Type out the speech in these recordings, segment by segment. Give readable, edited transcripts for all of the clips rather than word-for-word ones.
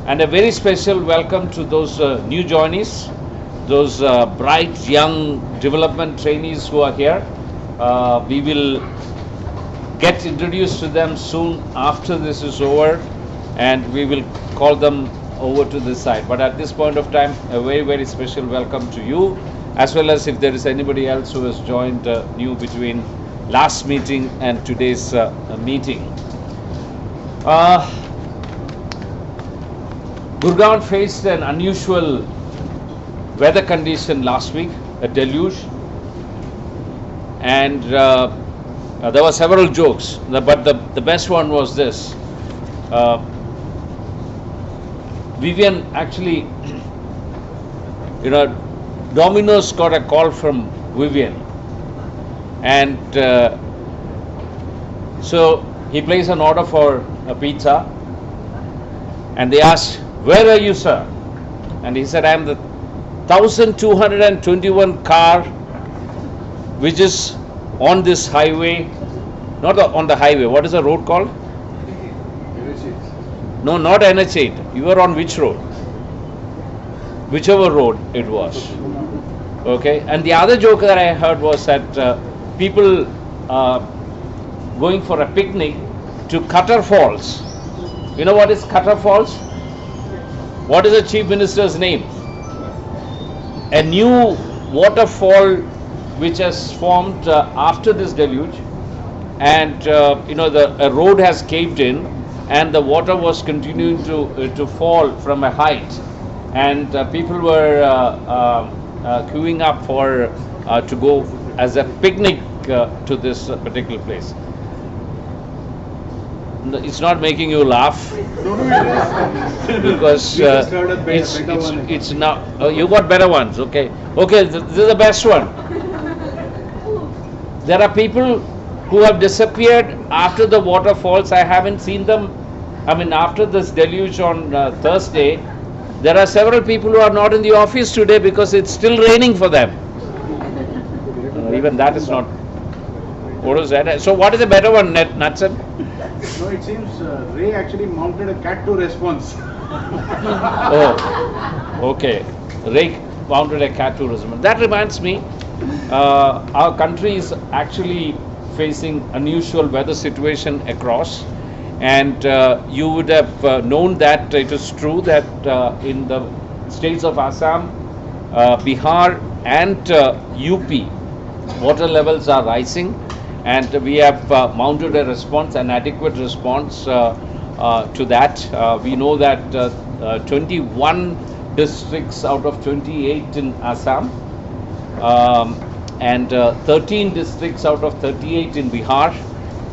And a very special welcome to those new joinees, those bright young development trainees who are here. We will get introduced to them soon after this is over, and we will call them over to this side. But at this point of time, a very special welcome to you, as well as if there is anybody else who has joined new between last meeting and today's meeting. Gurgaon faced an unusual weather condition last week, a deluge, and there were several jokes, but the best one was this. Vivian actually, Domino's got a call from Vivian, and so he placed an order for a pizza, and they asked, "Where are you, sir?" And he said, "I am the 1221 car which is on this highway, not on the highway, what is the road called? No, not NH8. You were on which road? Whichever road it was. Okay, and the other joke that I heard was that people going for a picnic to Qatar Falls. You know what is Qatar Falls? What is the Chief Minister's name? A new waterfall which has formed after this deluge, and a road has caved in, and the water was continuing to fall from a height, and people were queuing up for to go as a picnic to this particular place. It's not making you laugh because it's now you got better ones. Okay, this is the best one. There are people who have disappeared after the waterfalls. I haven't seen them. I mean, after this deluge on Thursday, there are several people who are not in the office today because it's still raining for them. Even that is not. What is that? So what is the better one, Natsan? No, it seems Ray actually mounted a Cat 2 response. Oh, okay. Ray mounted a Cat 2 response. That reminds me, our country is actually facing unusual weather situation across, and you would have known that it is true that in the states of Assam, Bihar and UP, water levels are rising, and we have mounted a response, an adequate response to that. We know that 21 districts out of 28 in Assam, and 13 districts out of 38 in Bihar,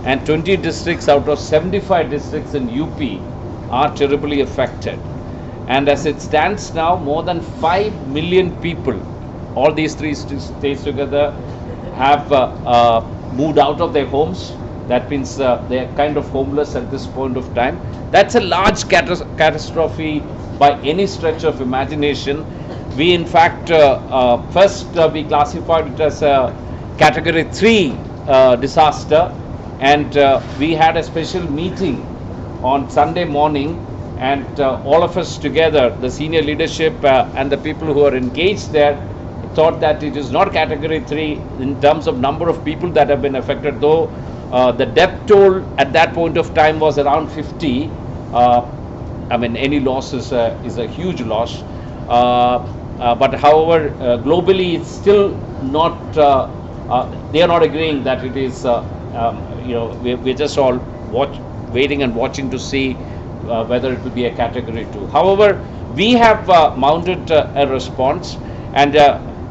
and 20 districts out of 75 districts in UP are terribly affected. And as it stands now, more than 5 million people, all these three states together, have moved out of their homes. That means they are kind of homeless at this point of time. That's a large catastrophe by any stretch of imagination. We in fact first we classified it as a category 3 disaster, and we had a special meeting on Sunday morning, and all of us together, the senior leadership and the people who are engaged there, thought that it is not category 3 in terms of number of people that have been affected, though the death toll at that point of time was around 50. I mean, any loss is a huge loss. But however, globally, it's still not. They are not agreeing that it is. We're just all waiting and watching to see whether it will be a category 2. However, we have mounted a response, and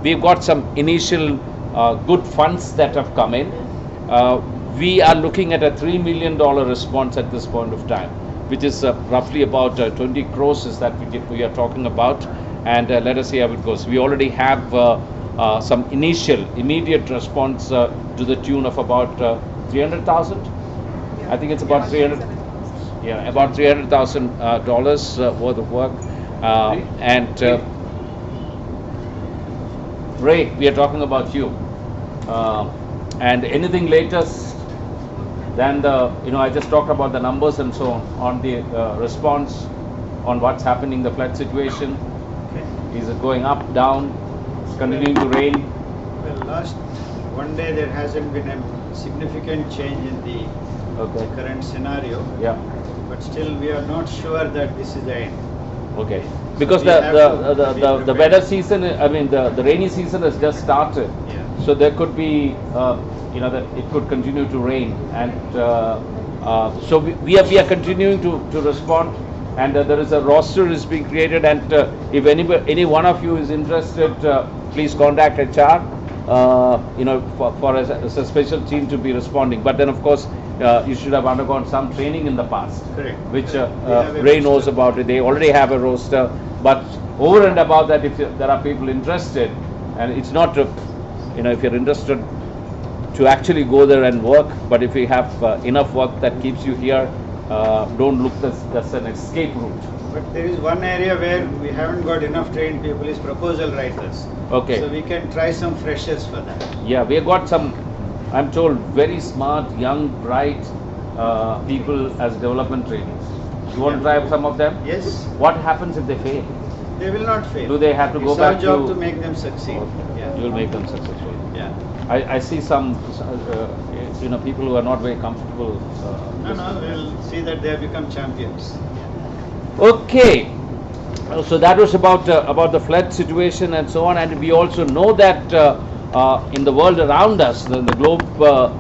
we've got some initial good funds that have come in. We are looking at a $3 million response at this point of time, which is roughly about 20 crores is that we are talking about, and let us see how it goes. We already have some initial immediate response to the tune of about 300,000. I think it's about 300. Yeah, about $300,000 worth of work, and Ray, we are talking about you, and anything latest than the, I just talked about the numbers and so on the response on what's happening, the flood situation? Okay. Is it going up, down? It's continuing to rain? Well, last one day there hasn't been a significant change in the Okay. current scenario, Yeah. but still we are not sure that this is the end. Okay. Because we have to be the prepared. weather season, I mean the rainy season has just started. Yeah. So there could be, that it could continue to rain, and so we are continuing to respond, and there is a roster is being created, and if any one of you is interested, please contact HR. For a special team to be responding. But then, of course, you should have undergone some training in the past, Correct. which We have a Ray knows roster. about it. They already have a roster, but over and above that, if there are people interested, and it's not, if you're interested to actually go there and work, but if you have enough work that keeps you here, don't look that's an escape route. But there is one area where we haven't got enough trained people is proposal writers. Okay. So we can try some freshers for that. Yeah, we have got some, I'm told, very smart, young, bright people as development trainees. You want to try some of them? Yes, What happens if they fail? they will not fail. Do they have to go It's back our job to- to make them succeed. Okay. Yeah. You'll make them successful. Yeah. I see some, people who are not very comfortable. No, we'll see that they have become champions. Okay, so that was about the flood situation and so on, and we also know that in the world around us, in the globe,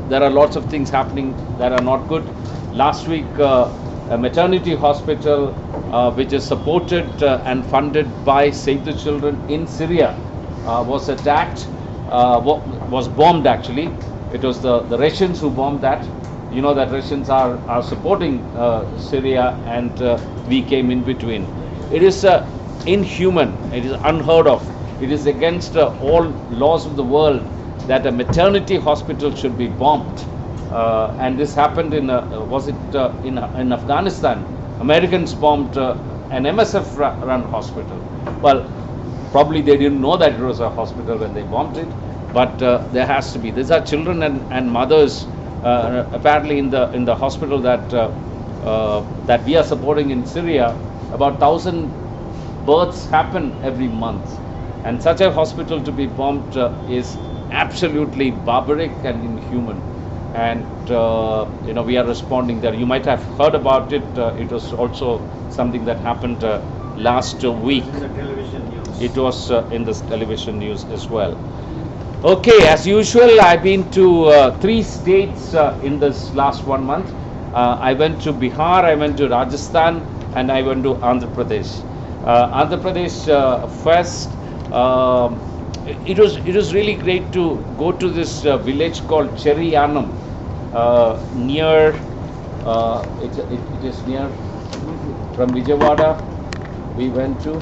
there are lots of things happening that are not good. Last week, a maternity hospital which is supported and funded by Save the Children in Syria was attacked, was bombed actually. It was the Russians who bombed that. You know that Russians are supporting Syria, and we came in between. It is inhuman. It is unheard of. It is against all laws of the world that a maternity hospital should be bombed. And this happened in in Afghanistan? Americans bombed an MSF-run hospital. Well, probably they didn't know that it was a hospital when they bombed it, but there has to be. These are children and mothers. Apparently, in the hospital that we are supporting in Syria, about 1,000 births happen every month, and such a hospital to be bombed is absolutely barbaric and inhuman. And we are responding there. You might have heard about it. It was also something that happened last week. This is the television news. It was in the television news as well. Okay, as usual, I've been to 3 states in this last 1 month. I went to Bihar, I went to Rajasthan, and I went to Andhra Pradesh. Andhra Pradesh first. It was really great to go to this village called Cheriyanam, near. It is near from Vijayawada. We went to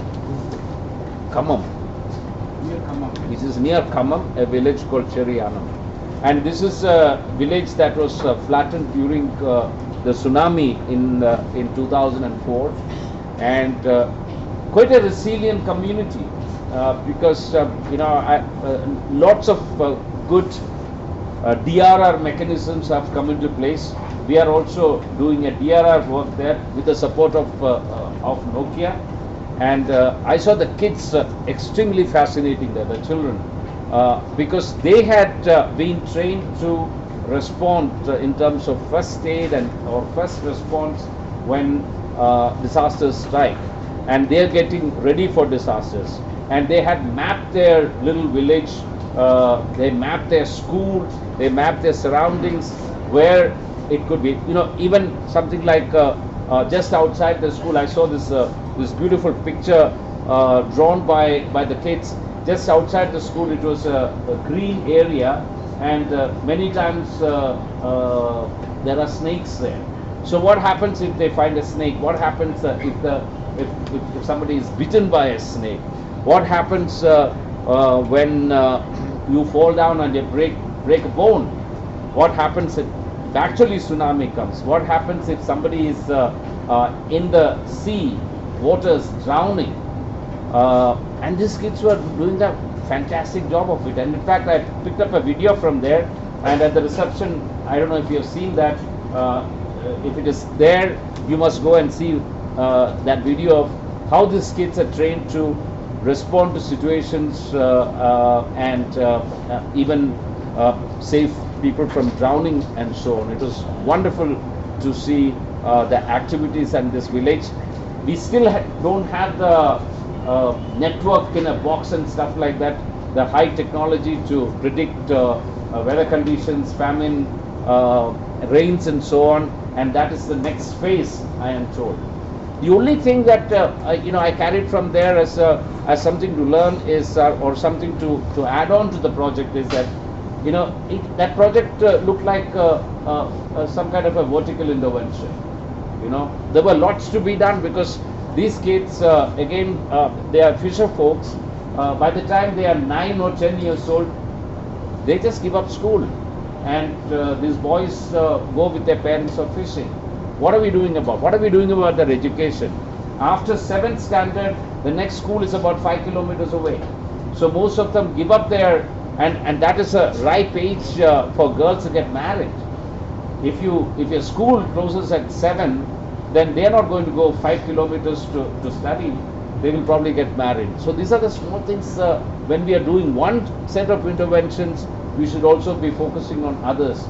Khammam. This is near Khammam, a village called Cheriyanam. And this is a village that was flattened during the tsunami in 2004. And quite a resilient community because, lots of good DRR mechanisms have come into place. We are also doing a DRR work there with the support of Nokia. And I saw the kids extremely fascinating there, the children, because they had been trained to respond in terms of first aid or first response when disasters strike, and they are getting ready for disasters. And they had mapped their little village, they mapped their school, they mapped their surroundings, where it could be, even something like just outside the school. I saw this beautiful picture drawn by the kids. Just outside the school, it was a green area, and many times there are snakes there. So what happens if they find a snake? What happens if somebody is bitten by a snake? What happens when you fall down and you break a bone? What happens if actually tsunami comes? What happens if somebody is in the sea, waters drowning? And these kids were doing a fantastic job of it. And in fact, I picked up a video from there, and at the reception, I don't know if you have seen that. If it is there, you must go and see that video of how these kids are trained to respond to situations and even save people from drowning and so on. It was wonderful to see the activities in this village. We still don't have the network in a box and stuff like that, the high technology to predict weather conditions, famine, rains and so on, and that is the next phase, I am told. The only thing that I carried from there as something to learn is or something to add on to the project is that that project looked like some kind of a vertical intervention. There were lots to be done because these kids again they are fisher folks. By the time they are 9 or 10 years old, they just give up school, and these boys go with their parents for fishing. What are we doing about? What are we doing about their education? After 7th standard, the next school is about 5 kilometers away. So most of them give up their, and that is a ripe age for girls to get married. If your school closes at 7, then they are not going to go 5 kilometers to study. They will probably get married. So these are the small things. When we are doing one set of interventions, we should also be focusing on others.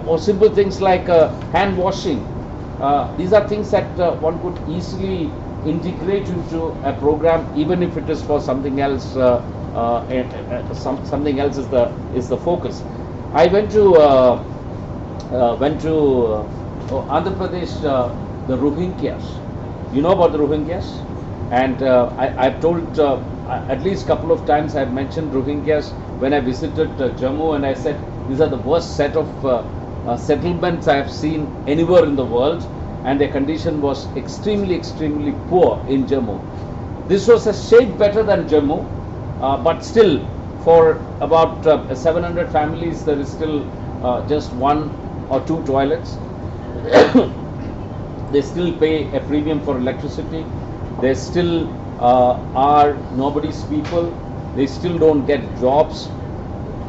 Or simple things like hand washing. These are things that one could easily integrate into a program, even if it is for something else. Something else is the focus. I went to Andhra Pradesh, the Rohingyas. You know about the Rohingyas? And I've told at least a couple of times I've mentioned Rohingyas when I visited Jammu, and I said these are the worst set of settlements I have seen anywhere in the world, and their condition was extremely poor in Jammu. This was a shade better than Jammu, but still for about 700 families there is still just 1 or 2 toilets. They still pay a premium for electricity. They still are nobody's people. They still don't get jobs.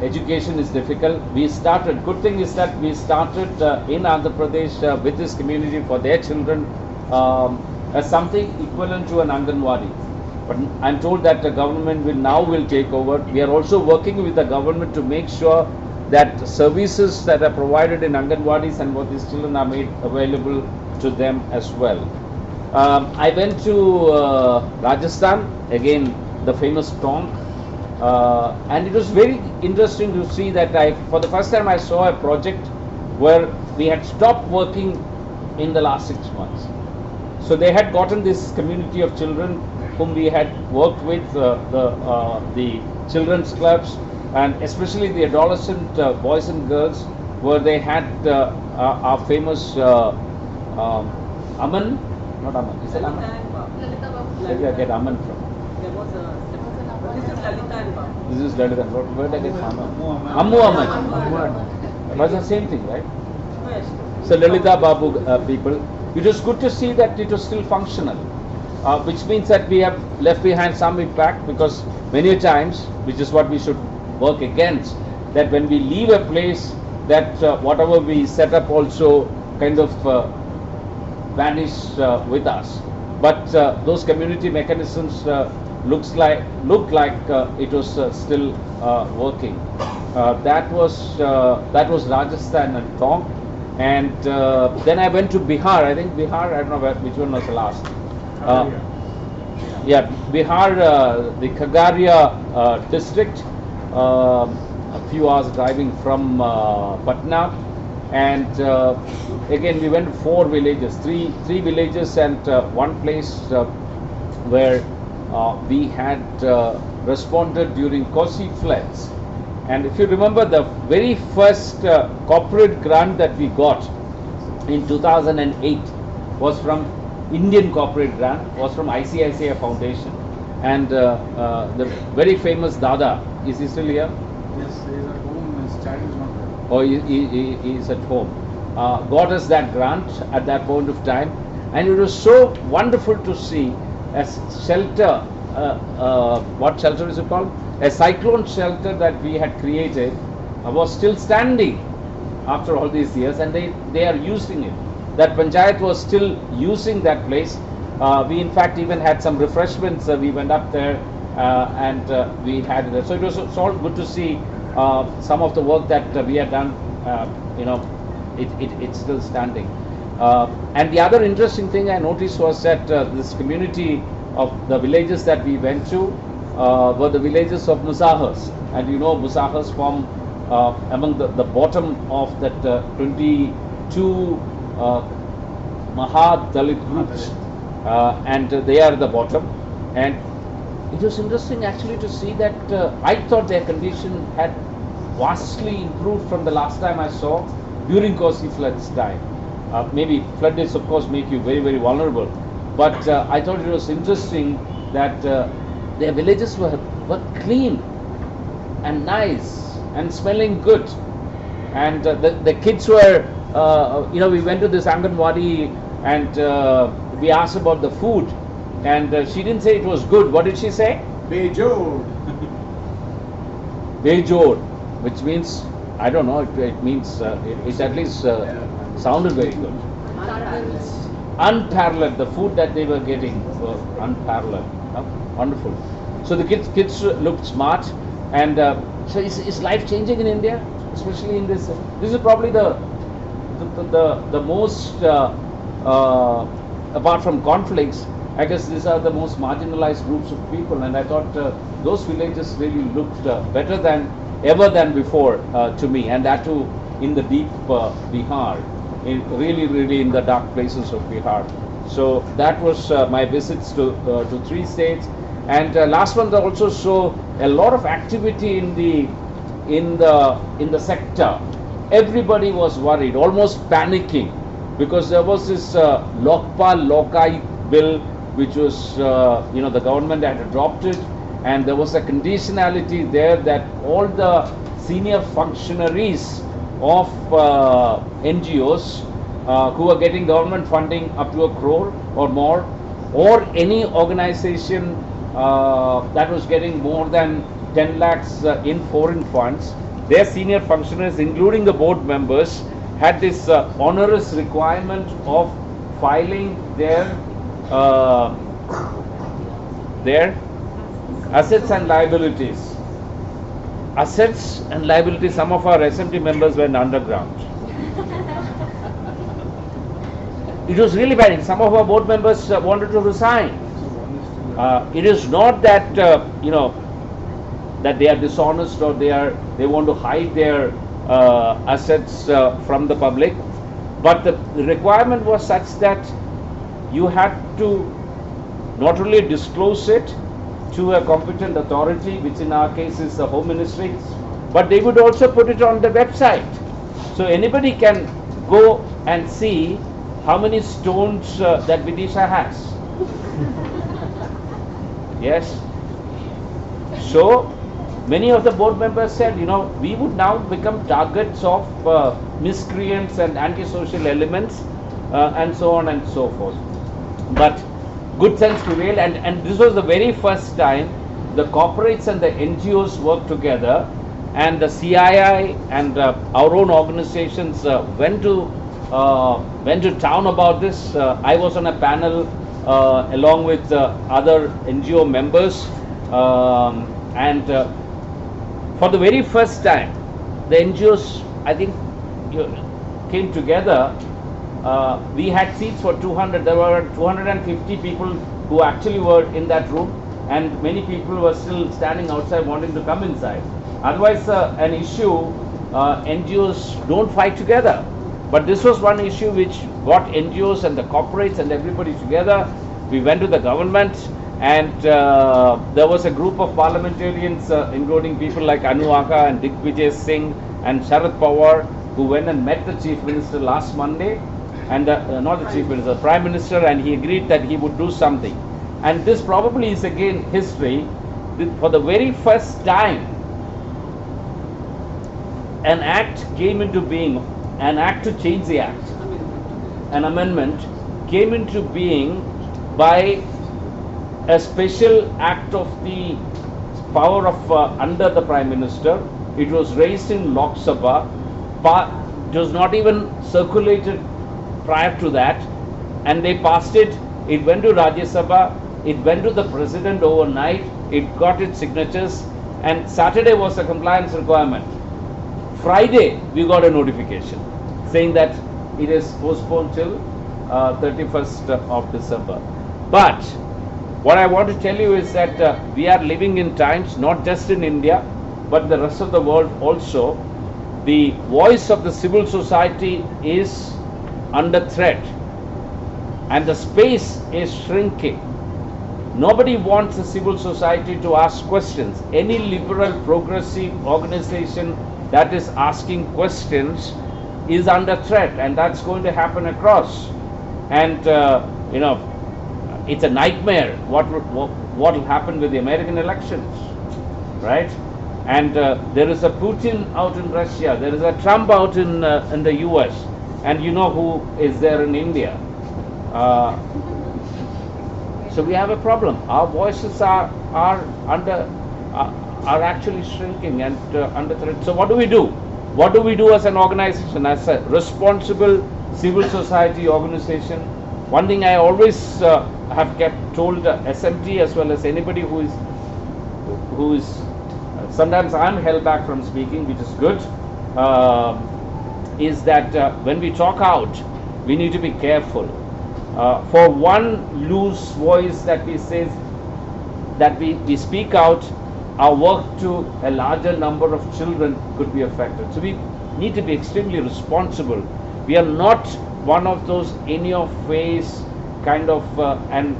Education is difficult. We started, good thing is that we started in Andhra Pradesh with this community for their children as something equivalent to an Anganwadi. But I'm told that the government will take over. We are also working with the government to make sure that services that are provided in Anganwadis and what these children are made available to them as well. I went to Rajasthan, again the famous Tonk, and it was very interesting to see that for the first time I saw a project where we had stopped working in the last 6 months. So they had gotten this community of children whom we had worked with, the children's clubs, and especially the adolescent boys and girls, where they had our famous Aman, not Aman, is it Aman? Where did I get Aman from? This is Lalita and Babu. This is Lalita. Where did I get Aman? Ammu Aman. It was the same thing, right? Yes. So Lalita Babu people, it was good to see that it was still functional, which means that we have left behind some impact, because many times, which is what we should work against, that when we leave a place, that whatever we set up also kind of vanish with us. But those community mechanisms look like it was still working. That was Rajasthan and Tonk, and then I went to Bihar. I think Bihar. I don't know which one was the last. Yeah, Bihar, the Khagaria district. A few hours driving from Patna, and again we went to 4 villages, three villages, and one place where we had responded during Kosi floods. And if you remember, the very first corporate grant that we got in 2008 was from Indian corporate grant, was from ICICI Foundation, and the very famous Dada, is he still here? Yes, he is at home, his child is not there. Or he is at home. Got us that grant at that point of time, and it was so wonderful to see a shelter. What shelter is it called? A cyclone shelter that we had created was still standing after all these years, and they are using it. That panchayat was still using that place. We in fact even had some refreshments. We went up there and we had it. So it was it's all good to see some of the work that we had done. You know, it's still standing. And the other interesting thing I noticed was that this community of the villages that we went to were the villages of Musahars. And you know, Musahars form among the bottom of that 22 Dalit groups, and they are at the bottom. And it was interesting actually to see that I thought their condition had vastly improved from the last time I saw during Kosi floods time. Maybe flood days of course make you very, very vulnerable, but I thought it was interesting that their villages were clean and nice and smelling good, and the kids were you know, we went to this Anganwadi and we asked about the food, and she didn't say it was good. What did she say? Bejod. Bejod, which means, I don't know, it means it at least sounded very good. Unparalleled. The food that they were getting were unparalleled. Wonderful. So the kids looked smart, and so is life changing in India, especially in this? This is probably the most apart from conflicts, I guess these are the most marginalized groups of people, and I thought those villages really looked better than ever than before to me, and that too in the deep Bihar, really in the dark places of Bihar. So that was my visits to 3 states, and last one they also show a lot of activity in the sector. Everybody was worried, almost panicking, because there was this Lokpal Lokai bill, which was you know, the government had adopted, and there was a conditionality there that all the senior functionaries of NGOs who are getting government funding up to 1 crore or more, or any organization that was getting more than 10 lakhs in foreign funds, their senior functionaries, including the board members, had this onerous requirement of filing their assets and liabilities. Assets and liabilities. Some of our SMT members went underground. It was really bad. Some of our board members wanted to resign. It is not that you know, that they are dishonest or they want to hide their assets from the public, but the requirement was such that you had to not only disclose it to a competent authority, which in our case is the Home Ministry, but they would also put it on the website, so anybody can go and see how many stones that Vidisha has. Yes. So many of the board members said, you know, we would now become targets of miscreants and antisocial elements and so on and so forth. But good sense prevailed, and this was the very first time the corporates and the NGOs worked together, and the CII and our own organizations went to town about this. I was on a panel along with other NGO members, and for the very first time, the NGOs, I think, came together. We had seats for 200. There were 250 people who actually were in that room, and many people were still standing outside wanting to come inside. Otherwise, an issue, NGOs don't fight together. But this was one issue which brought NGOs and the corporates and everybody together. We went to the government, and there was a group of parliamentarians, including people like Anu Aka and Digvijay Singh and Sharad Pawar, who went and met the Chief Minister last Monday, and not the Chief Minister, the Prime Minister, and he agreed that he would do something. And this probably is again history. For the very first time, an act came into being, an act to change the act, an amendment came into being by a special act of the power of under the Prime Minister. It was raised in Lok Sabha. It was not even circulated prior to that, and they passed it It went to Rajya Sabha. It went to the president overnight. It got its signatures. And Saturday was a compliance requirement. Friday, we got a notification saying that it is postponed till 31st of December. But what I want to tell you is that we are living in times, not just in India, but the rest of the world also. The voice of the civil society is under threat, and the space is shrinking. Nobody wants the civil society to ask questions. Any liberal, progressive organization that is asking questions is under threat, and that's going to happen across. And it's a nightmare what will happen with the American elections, right? And there is a Putin out in Russia, there is a Trump out in the US, and you know who is there in India. So we have a problem. Our voices are actually shrinking and under threat. So what do we do? What do we do as an organization, as a responsible civil society organization? One thing I always have kept told SMT as well as anybody who is sometimes I'm held back from speaking, which is good, is that when we talk out, we need to be careful. For one loose voice that we say, that we speak out, our work to a larger number of children could be affected. So we need to be extremely responsible. We are not one of those in your face kind of an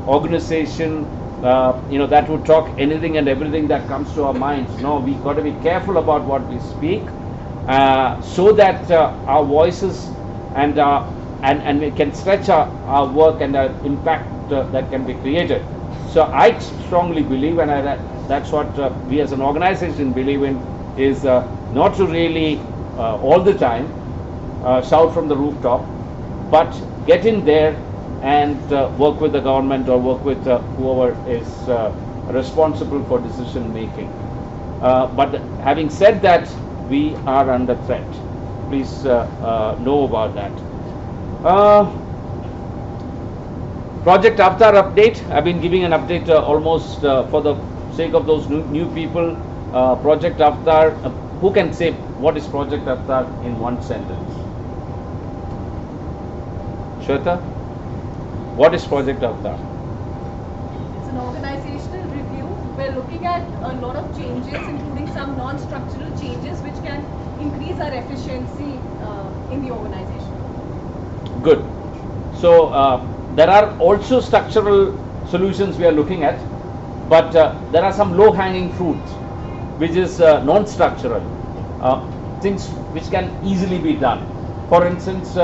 organization that would talk anything and everything that comes to our minds. No, we got to be careful about what we speak, so that our voices and we can stretch our work and our impact that can be created. So I strongly believe, and that's what we as an organization believe in, is not to really all the time shout from the rooftop, but get in there and work with the government or work with whoever is responsible for decision making. But having said that, we are under threat. Please know about that. Project Avatar update. I've been giving an update almost for the sake of those new people. Project Avatar. Who can say what is Project Avatar in one sentence? Shweta? What is Project Avatar? It's an organizational review. We're looking at a lot of changes, including some non-structural changes, which can increase our efficiency in the organization. Good. So there are also structural solutions we are looking at, but there are some low-hanging fruits, which is non-structural, things which can easily be done. For instance,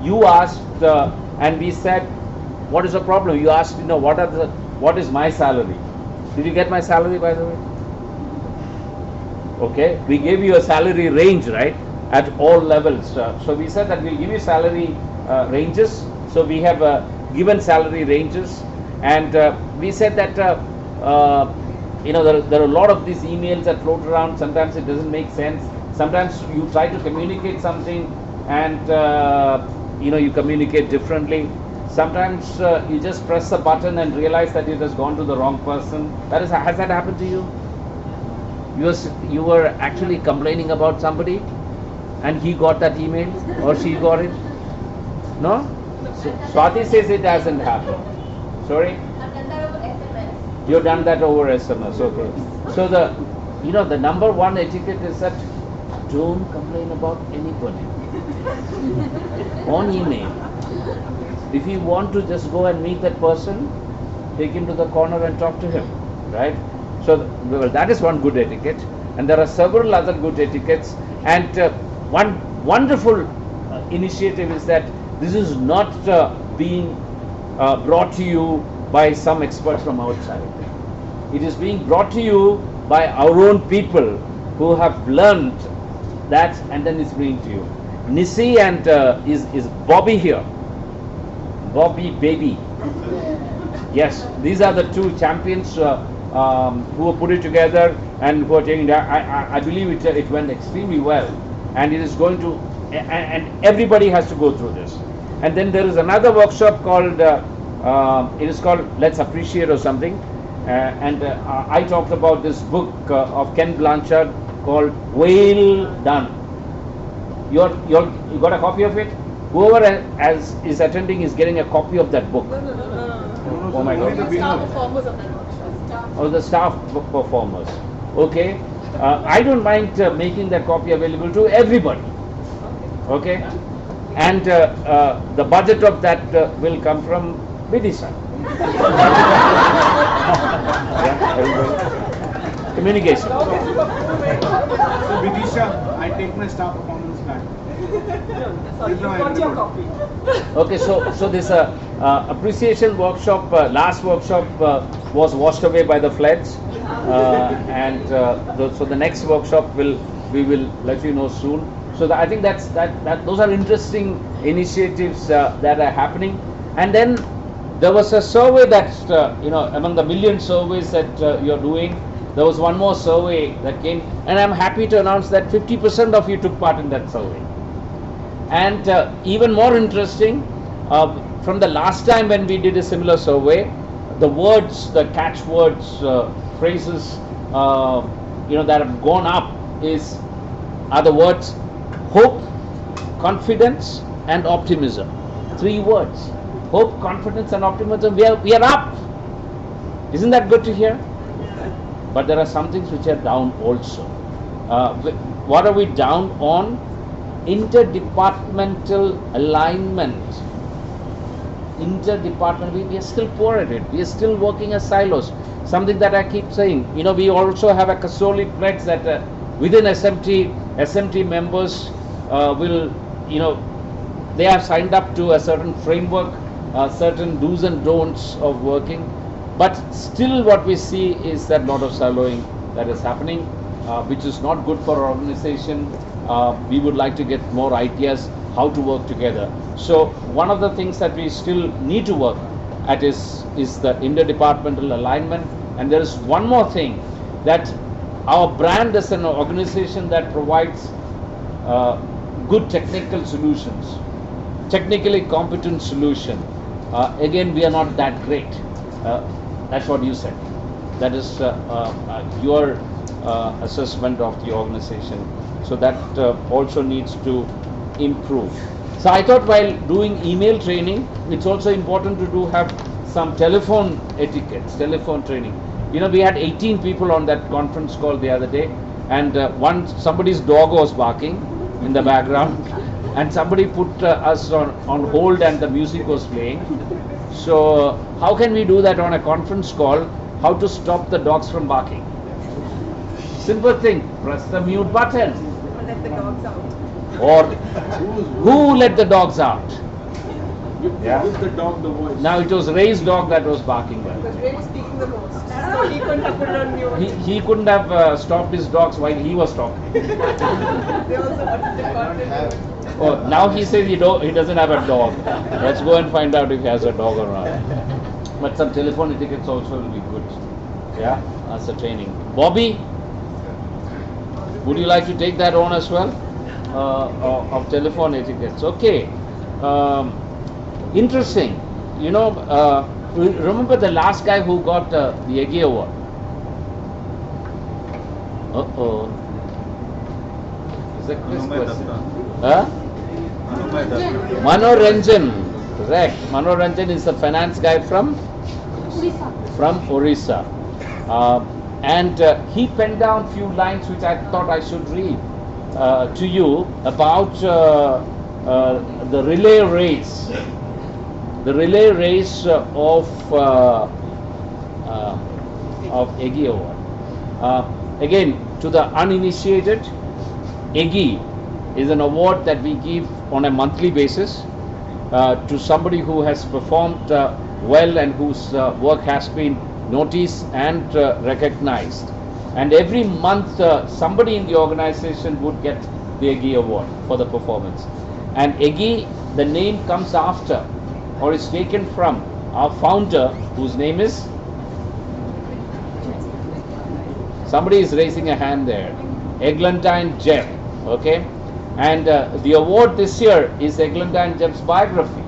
you asked, and we said, what is the problem? You asked, what is my salary? Did you get my salary, by the way? Okay, we gave you a salary range, right, at all levels. So we said that we'll give you salary ranges. So we have given salary ranges, and we said that there are a lot of these emails that float around. Sometimes it doesn't make sense. Sometimes you try to communicate something, and you communicate differently. Sometimes you just press a button and realize that it has gone to the wrong person. Has that happened to you? You were actually complaining about somebody, and he got that email or she got it. No? So Swati says it hasn't happened. Sorry? I've done that over SMS. You've done that over SMS, okay. So the number one etiquette is that don't complain about anybody on email. If you want to just go and meet that person, take him to the corner and talk to him, right? So that is one good etiquette, and there are several other good etiquettes. And one wonderful initiative is that this is not being brought to you by some expert from outside. It is being brought to you by our own people who have learned that, and then it's bringing to you. Nisi and is Bobby here? Bobby Baby. Yes, these are the two champions who have put it together and who are taking that. I believe it went extremely well, and it is going to, and everybody has to go through this. And then there is another workshop called It is called Let's Appreciate or something. And I talked about this book of Ken Blanchard called Well Done. You got a copy of it? Whoever is attending is getting a copy of that book. No. Oh my God. The Staff winner. performers of that workshop. Or the staff performers. Okay. I don't mind making that copy available to everybody. Okay. And the budget of that will come from Vidisha. Yeah, everybody. Communication. So Vidisha, I take my staff performance back. Sorry, you got your copy. Okay, so this appreciation workshop, last workshop was washed away by the floods, and so the next workshop we will let you know soon. So I think that those are interesting initiatives that are happening. And then there was a survey that among the million surveys that you're doing, there was one more survey that came, and I'm happy to announce that 50% of you took part in that survey. And even more interesting, from the last time when we did a similar survey, the words, the catchwords, phrases, that have gone up are the words hope, confidence, and optimism. 3 words: hope, confidence, and optimism. We are up. Isn't that good to hear? But there are some things which are down also. What are we down on? Interdepartmental alignment. We are still poor at it. We are still working as silos. Something that I keep saying. We also have a Kasoli pledge that within SMT members will, they have signed up to a certain framework, certain do's and don'ts of working. But still what we see is that lot of siloing that is happening, which is not good for our organization. We would like to get more ideas how to work together. So one of the things that we still need to work at is the interdepartmental alignment. And there is one more thing, that our brand is an organization that provides good technical solutions, technically competent solution. Again, we are not that great. That's what you said. That is your assessment of the organization. So that also needs to improve. So I thought while doing email training, it's also important to have some telephone etiquettes, telephone training. We had 18 people on that conference call the other day, and somebody's dog was barking in the background, and somebody put us on hold and the music was playing. So how can we do that on a conference call? How to stop the dogs from barking? Simple thing, press the mute button. Or let the dogs out. Or who let the dogs out? Give the dog the voice. Now it was Ray's dog that was barking there. Because Ray was speaking the most. So he couldn't have put it on mute. He couldn't have stopped his dogs while he was talking. They also wanted to contribute. Oh, now he says he doesn't have a dog. Let's go and find out if he has a dog or not. But some telephone etiquettes also will be good. Yeah, as a training. Bobby, would you like to take that on as well? Of telephone etiquettes. Okay. Interesting. Remember the last guy who got the Eggie Award? Is that this question? Huh? Manoranjan. Correct. Manoranjan is a finance guy from Orissa. And he penned down few lines which I thought I should read to you about the relay race. The relay race of Eggie Award. Again, to the uninitiated, Eggie is an award that we give on a monthly basis to somebody who has performed well and whose work has been noticed and recognized. And every month somebody in the organization would get the Eggie Award for the performance. And Eggie, the name comes after or is taken from our founder, whose name is? Somebody is raising a hand there. Eglantine Jebb. Okay? And the award this year is Eglantine Jebb's biography.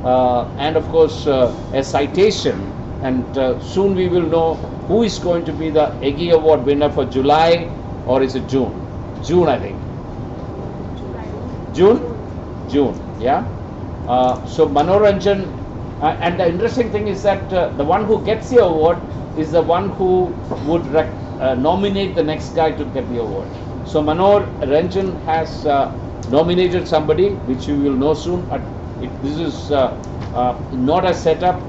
and of course a citation, and soon we will know who is going to be the Eggie Award winner for July, or is it June? June, I think. June? June, yeah. So Manoranjan, and the interesting thing is that the one who gets the award is the one who would nominate the next guy to get the award. So Manoranjan has nominated somebody, which you will know soon. This is not a setup.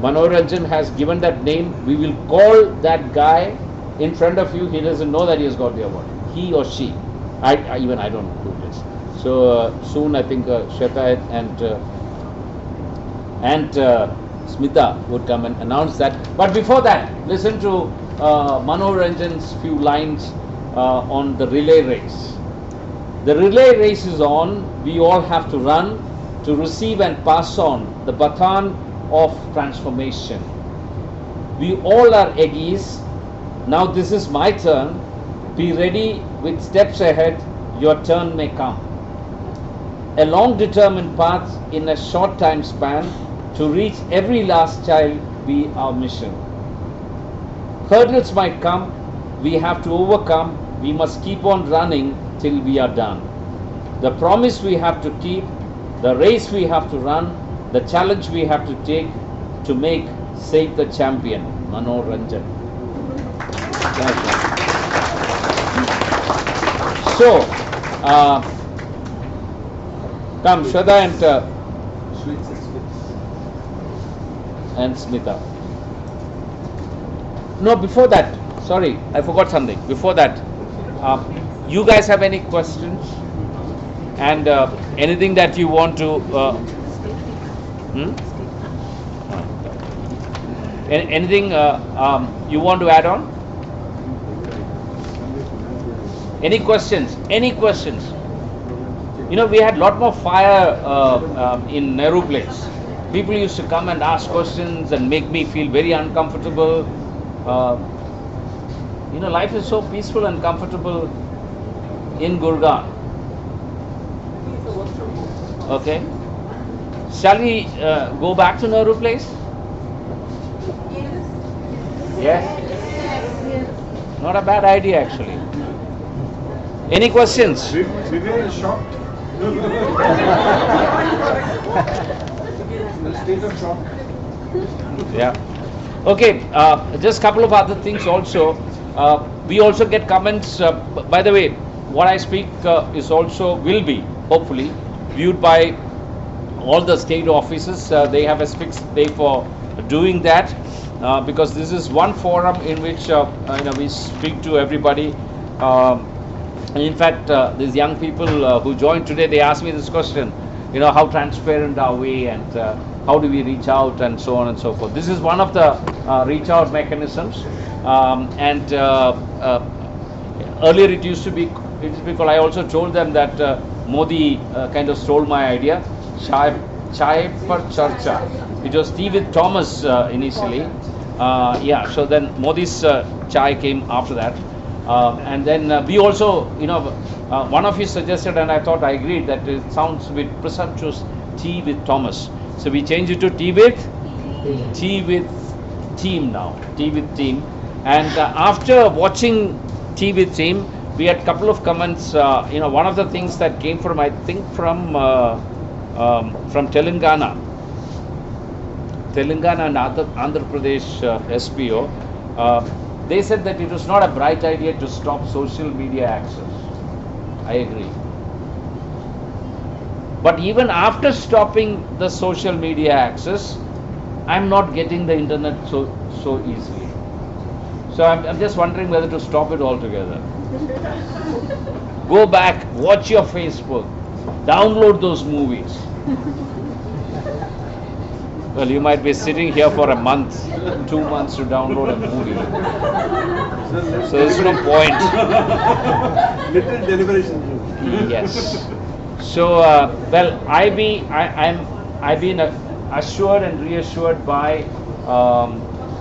Manoranjan has given that name. We will call that guy in front of you. He doesn't know that he has got the award. He or she. I don't do this. So soon I think Shweta and Smita would come and announce that. But before that, listen to Manoranjan's few lines on the relay race. The relay race is on. We all have to run to receive and pass on the baton of transformation. We all are Eggies. Now this is my turn. Be ready with steps ahead. Your turn may come. A long determined path in a short time span to reach every last child be our mission. Hurdles might come. We have to overcome. We must keep on running till we are done. The promise we have to keep, the race we have to run, the challenge we have to take to make Save the Champion. Manoranjan. So, come Shweta and Smita. No, before that, sorry, I forgot something. Before that, you guys have any questions? And anything that you want to anything you want to add on? Any questions? Any questions? You know, we had a lot more fire in Nehru Place. People used to come and ask questions and make me feel very uncomfortable. You know, life is so peaceful and comfortable in Gurgaon. Okay. Shall we go back to Nehru Place? Yes. Not a bad idea, actually. Any questions? Vivek is shocked. State of shock. Yeah. Okay. Just a couple of other things also. We also get comments. By the way, what I speak is also will be hopefully viewed by all the state offices. They have a fixed day for doing that because this is one forum in which we speak to everybody. In fact, these young people who joined today, they asked me this question. You know, how transparent are we, and how do we reach out, and so on and so forth. This is one of the reach out mechanisms. Earlier it used to be because I also told them that Modi kind of stole my idea. Chai par charcha. It was tea with Thomas initially. Yeah. So then Modi's chai came after that. And then we also, one of you suggested, and I thought I agreed, that it sounds a bit presumptuous, tea with Thomas. So we changed it to tea with team now, tea with team. And after watching tea with team, we had a couple of comments. One of the things that came from, I think, from Telangana and Andhra Pradesh SPO. They said that it was not a bright idea to stop social media access. I agree. But even after stopping the social media access, I'm not getting the internet so easily. So I'm just wondering whether to stop it altogether. Go back, watch your Facebook, download those movies. Well, you might be sitting here for a month, 2 months to download a movie. So there's no point. Little deliberation. Yes. So, I've been assured and reassured by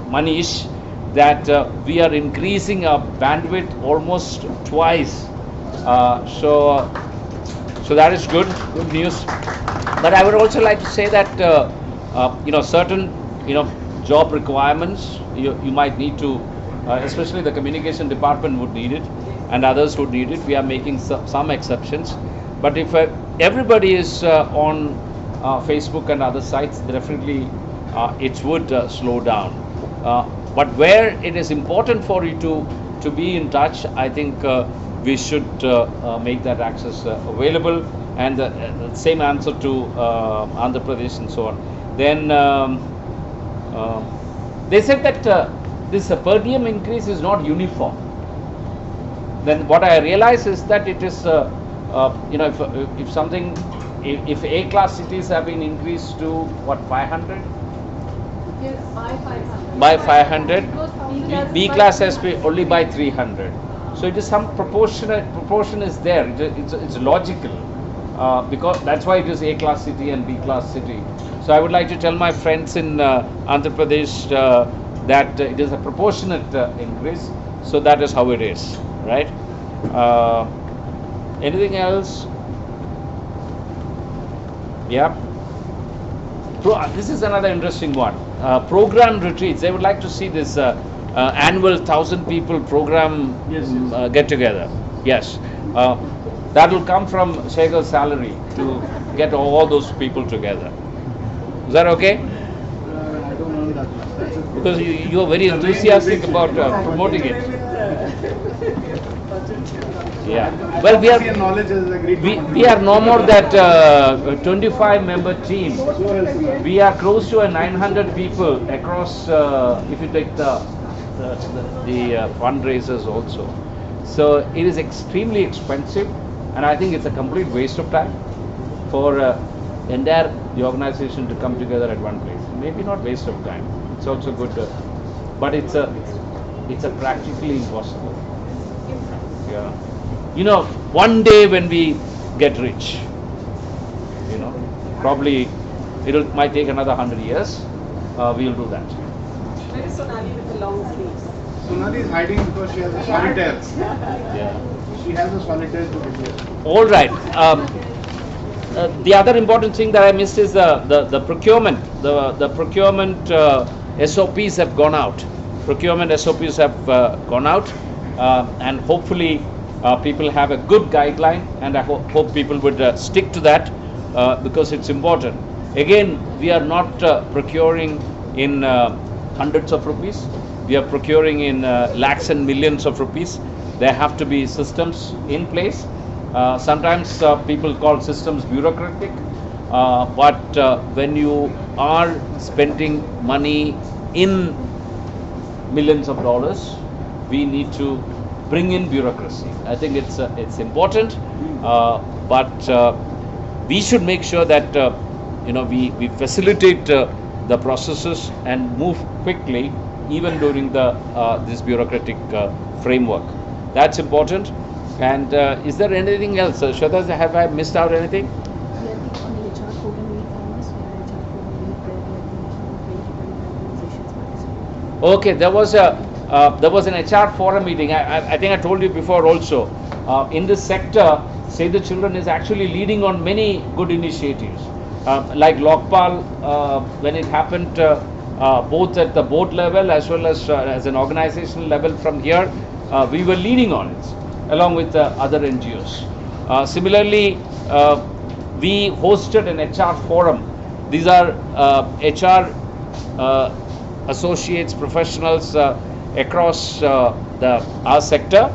Manish that we are increasing our bandwidth almost twice. So So that is good news. But I would also like to say that certain job requirements you might need to, especially the communication department would need it, and others would need it. We are making some exceptions, but if everybody is on Facebook and other sites, definitely it would slow down. But where it is important for you to be in touch, I think we should make that access available, and the same answer to Andhra Pradesh and so on. Then they said that this per diem increase is not uniform. Then what I realize is that it is, if A class cities have been increased to what, 500? Yes, by 500. By 500, B class has been only by 300. So it is some proportion is there. It's logical because that's why it is A class city and B class city. So I would like to tell my friends in Andhra Pradesh that it is a proportionate increase. So that is how it is, right? Anything else? Yeah. This is another interesting one. Program retreats. They would like to see this annual 1,000 people program get together. Yes. That will come from Shekhar's salary to get all those people together. Is that okay? I don't know that. Because you are very enthusiastic about promoting it. Yeah. Well, we are no more that 25-member team. We are close to a 900 people across. If you take the fundraisers also, so it is extremely expensive, and I think it's a complete waste of time for the organization to come together at one place. Maybe not waste of time. It's also good, but it's a practically impossible. Yeah. One day when we get rich, probably might take another 100 years. We'll do that. Where is Sonali with the long sleeves? Sonali is hiding because she has a solitaire. Yeah. She has a solitaire to replace. All right. The other important thing that I missed is the procurement. The procurement SOPs have gone out. Procurement SOPs have gone out, and hopefully people have a good guideline, and I hope people would stick to that because it's important. Again, we are not procuring in hundreds of rupees. We are procuring in lakhs and millions of rupees. There have to be systems in place. Sometimes people call systems bureaucratic, but when you are spending money in millions of dollars, we need to bring in bureaucracy. I think it's important, but we should make sure that we facilitate the processes and move quickly, even during this bureaucratic framework. That's important. And is there anything else? Shweta, have I missed out anything? Okay, there was an HR forum meeting. I think I told you before also. In this sector, Save the Children is actually leading on many good initiatives. Like Lokpal, when it happened, both at the board level as well as an organizational level from here, we were leading on it, along with other NGOs. Similarly, we hosted an HR forum. These are HR associates, professionals across our sector,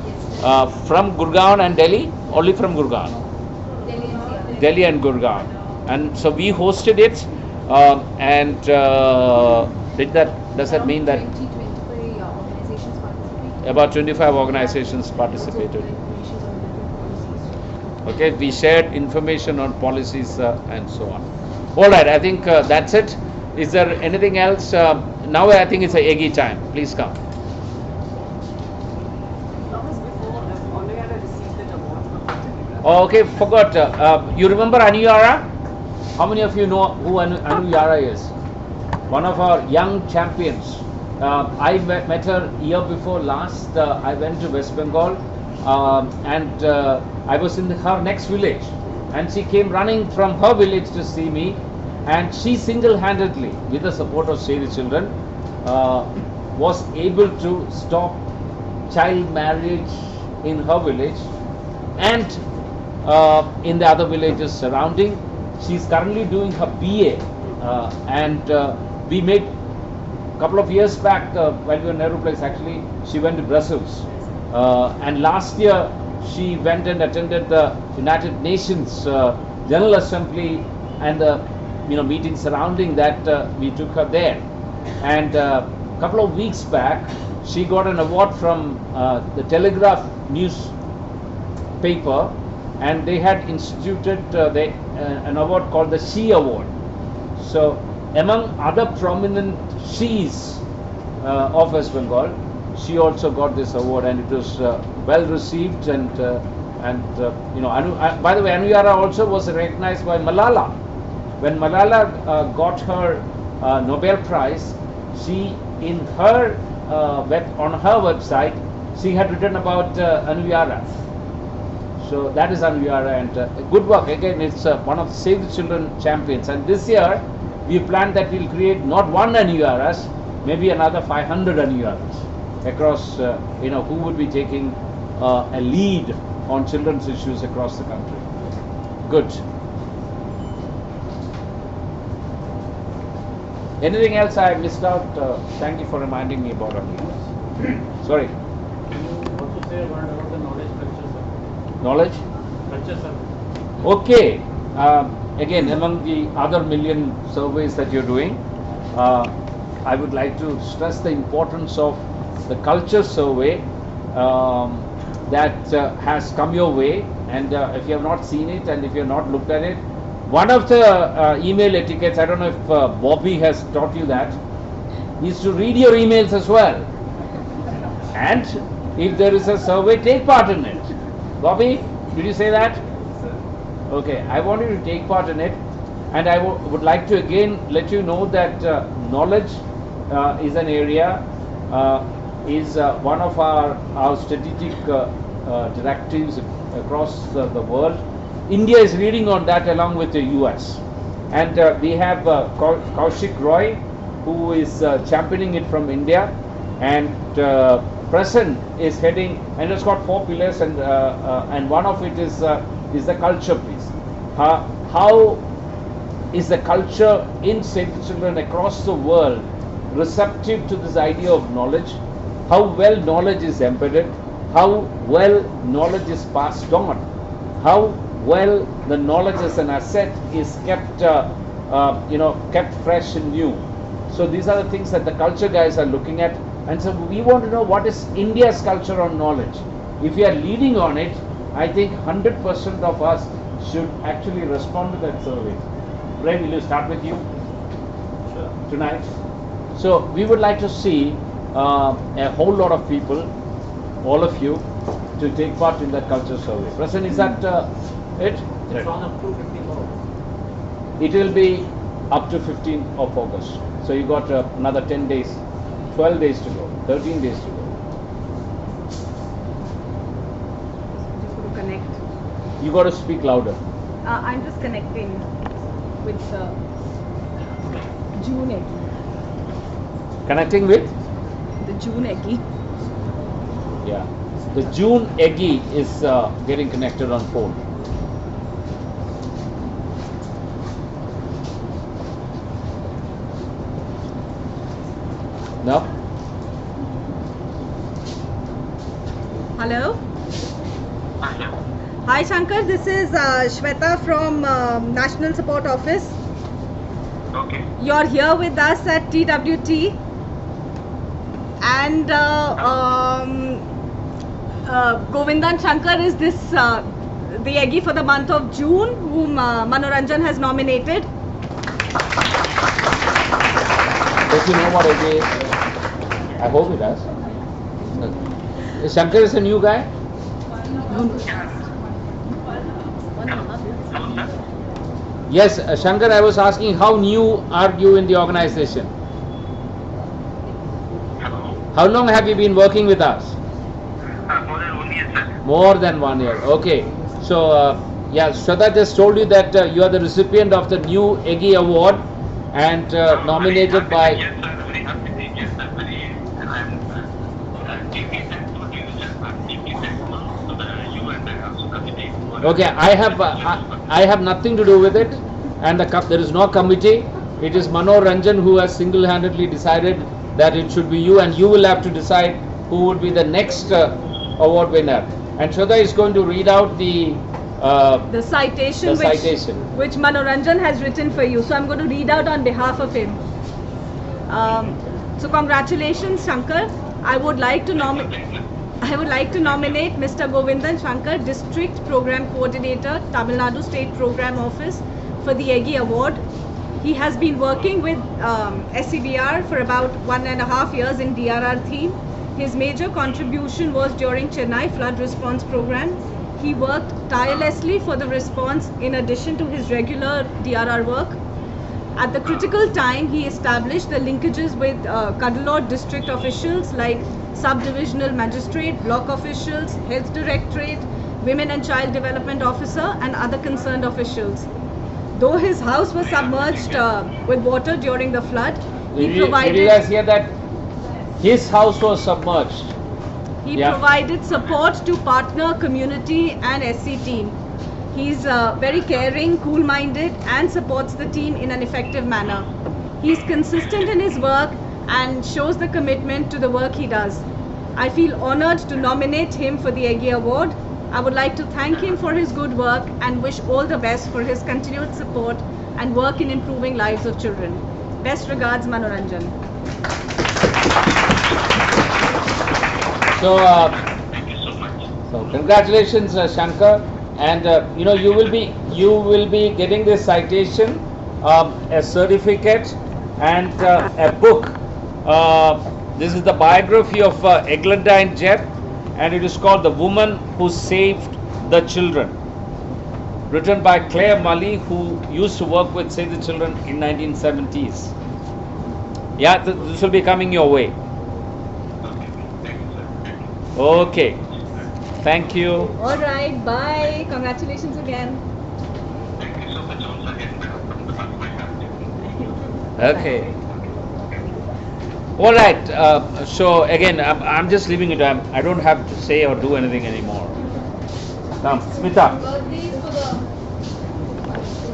from Gurgaon and Delhi, only from Gurgaon. Delhi and Gurgaon. And so we hosted it, and does that mean that about 25 organizations participated? Okay, we shared information on policies and so on. All right, I think that's it. Is there anything else? Now I think it's a Eggy time. Please come. Okay, forgot. You remember Anu Yara? How many of you know who Anu Yara is? One of our young champions. I met her year before last. I went to West Bengal, and I was in her next village, and she came running from her village to see me, and she single-handedly, with the support of Save the Children, was able to stop child marriage in her village and in the other villages surrounding. She's currently doing her BA, and we made a couple of years back while we were in Nehru Place. Actually, she went to Brussels, and last year she went and attended the United Nations General Assembly and the meeting surrounding that. We took her there, and a couple of weeks back she got an award from the Telegraph newspaper, and they had instituted an award called the She Award. So among other prominent She's of West Bengal, she also got this award, and it was well received. And by the way, Anuyara also was recognized by Malala. When Malala got her Nobel Prize, she on her website she had written about Anuyara. So that is Anuyara, and good work. Again, it's one of the Save the Children champions. And this year we planned that we'll create not one Anuyaras, maybe another 500 Anuyaras across, who would be taking a lead on children's issues across the country. Good. Anything else I missed out? Thank you for reminding me about Anuyaras. Sorry. Can you also say a word about the knowledge culture, sir? Knowledge? Culture, sir. Okay. Again, among the other million surveys that you're doing, I would like to stress the importance of the culture survey that has come your way. And if you have not seen it and if you have not looked at it, one of the email etiquettes, I don't know if Bobby has taught you that, is to read your emails as well. And if there is a survey, take part in it. Bobby, did you say that? Okay, I want you to take part in it, and I would like to again let you know that knowledge is an area, is one of our strategic directives across the world. India is leading on that along with the US, and we have Kaushik Roy, who is championing it from India, and Prasan is heading, and it's got 4 pillars, and one of it is the culture piece. How is the culture in Save the Children across the world receptive to this idea of knowledge? How well knowledge is embedded? How well knowledge is passed on? How well the knowledge as an asset is kept fresh and new? So these are the things that the culture guys are looking at, and so we want to know what is India's culture on knowledge. If we are leading on it, I think 100% of us should actually respond to that survey. Ray, will you start with you? Sure. Tonight? So we would like to see a whole lot of people, all of you, to take part in that culture survey. Prasan, is that it? It's on up to 15 more. It will be up to 15th of August. So you got another 10 days, 12 days to go, 13 days to go. Just going to connect. You got to speak louder. I'm just connecting with June Eggy. Connecting with? The June Eggy. Yeah. The June Eggy is getting connected on phone. No? Hello? Hi Shankar, this is Shweta from National Support Office. Okay. You're here with us at TWT, and Govindan Shankar is the Eggy for the month of June, whom Manoranjan has nominated. Does he know what Eggy is? I hope he does. Shankar is a new guy? Yes, Shankar, I was asking how new are you in the organization? Hello. How long have you been working with us? More than 1 year, sir. More than 1 year. Okay. So, Yeah, Shweta just told you that you are the recipient of the new EGI award and nominated by. Yes, sir. Very happy to yes, sir. Very, and I'm deeply thankful to you, sir. I'm deeply thankful to you and the committee. Okay, I have nothing to do with it, and there is no committee. It is Mano Ranjan who has single-handedly decided that it should be you, and you will have to decide who would be the next award winner. And Shweta is going to read out the citation, which Manoranjan has written for you. So I'm going to read out on behalf of him. So congratulations, Shankar. I would like to nominate Mr. Govindan Shankar, District Program Coordinator, Tamil Nadu State Program Office, for the EGI Award. He has been working with SCBR for about 1.5 years in DRR theme. His major contribution was during Chennai flood response program. He worked tirelessly for the response in addition to his regular DRR work. At the critical time, he established the linkages with Cuddalore district officials like Subdivisional Magistrate, Block officials, Health Directorate, Women and Child Development Officer and other concerned officials. Though his house was submerged with water during the flood, he provided... Did you guys hear that? His house was submerged. He provided support to partner, community and SC team. He's very caring, cool-minded and supports the team in an effective manner. He's consistent in his work and shows the commitment to the work he does. I feel honored to nominate him for the EGI Award. I would like to thank him for his good work and wish all the best for his continued support and work in improving lives of children. Best regards, Manoranjan. So, Thank you so much. so congratulations, Shankar, and you will be getting this citation, a certificate, and a book. This is the biography of Eglantine Jett, and it is called "The Woman Who Saved the Children," written by Claire Mully, who used to work with Save the Children in 1970s. Yeah, this will be coming your way. Okay, thank you. All right, bye. Congratulations again. Thank you so much once again from the back of my heart. Okay. All right. So again, I'm just leaving it. I don't have to say or do anything anymore. Come, Smita. Birthdays for the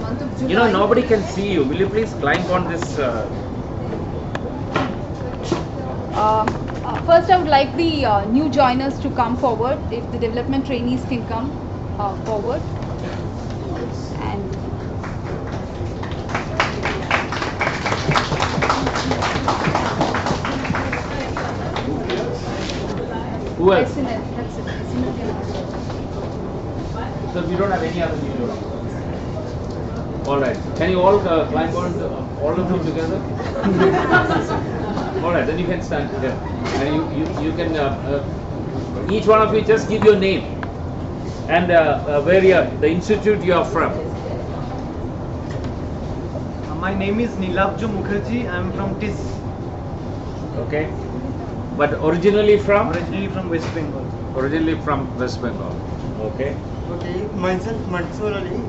month of July. Nobody can see you. Will you please climb on this? First, I would like the new joiners to come forward. If the development trainees can come forward. And Who else? SNL, that's it. SNL can also. So we don't have any other new joiners. All right. Can you all climb on all of them together? All right. Then you can stand here, and you can each one of you just give your name and where the institute you are from. My name is Nilabjo Mukherjee. I am from TIS. Okay. But originally from? Originally from West Bengal. Originally from West Bengal. Okay. Okay, myself Mansoor Ali.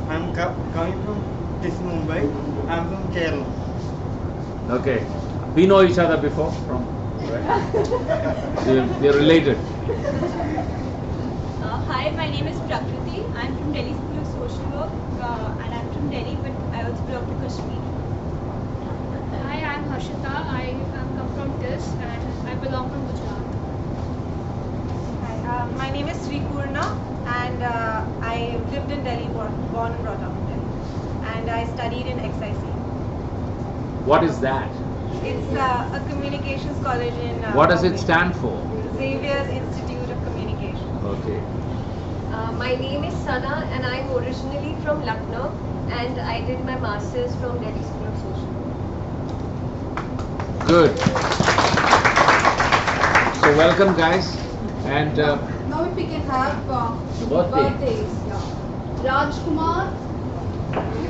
I am coming from TIS Mumbai. I am from Kerala. Okay. We know each other before from. Right? We're related. Hi, my name is Prakriti. I'm from Delhi School of Social Work and I'm from Delhi, but I also belong to Kashmir. Hi, I'm Harshita. I come from TIS and I belong from Gujarat. Hi, my name is Sri Purna and I lived in Delhi, born and brought up in Delhi. And I studied in XIC. What is that? It's a communications college in... What does it stand for? Xavier's Institute of Communication. Okay. My name is Sana and I'm originally from Lucknow and I did my masters from Delhi School of Social Work. Good. So welcome, guys, and now if we can have birthdays. Rajkumar,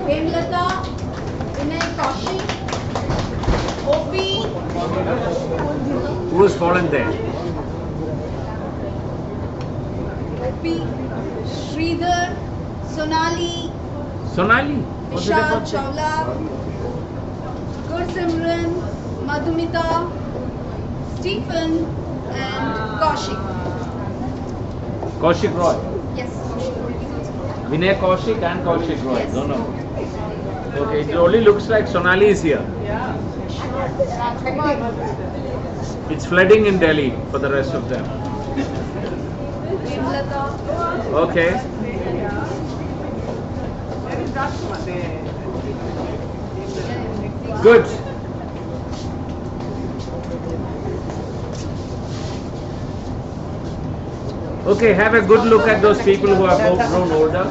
Hemlata, Vinay Kaushik, Opi, Who has fallen there? Opi, Sridhar, Sonali, Sonali. What's the Vishal difference? Chawla, Gursimran, Madhumita, Stephen, and Kaushik. Kaushik Roy. Yes, Kaushik Roy is also. Vinay Kaushik and Kaushik Roy. Yes. No. Okay, it only looks like Sonali is here. It's flooding in Delhi for the rest of them. Hemlata. Okay. Good. Okay, have a good look at those people who have both grown older.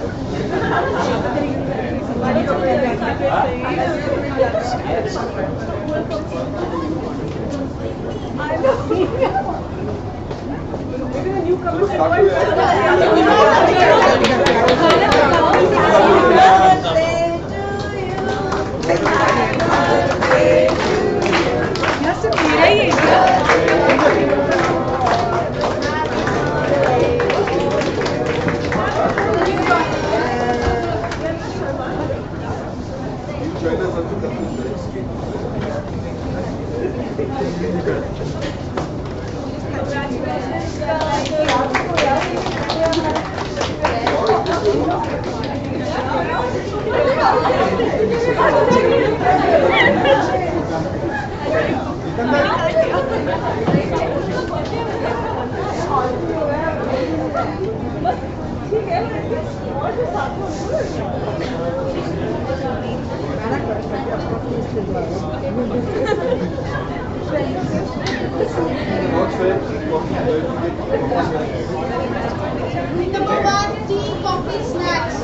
Number 1, tea, coffee, snacks.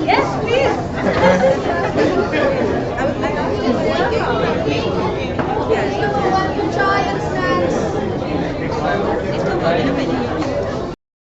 Yes, please.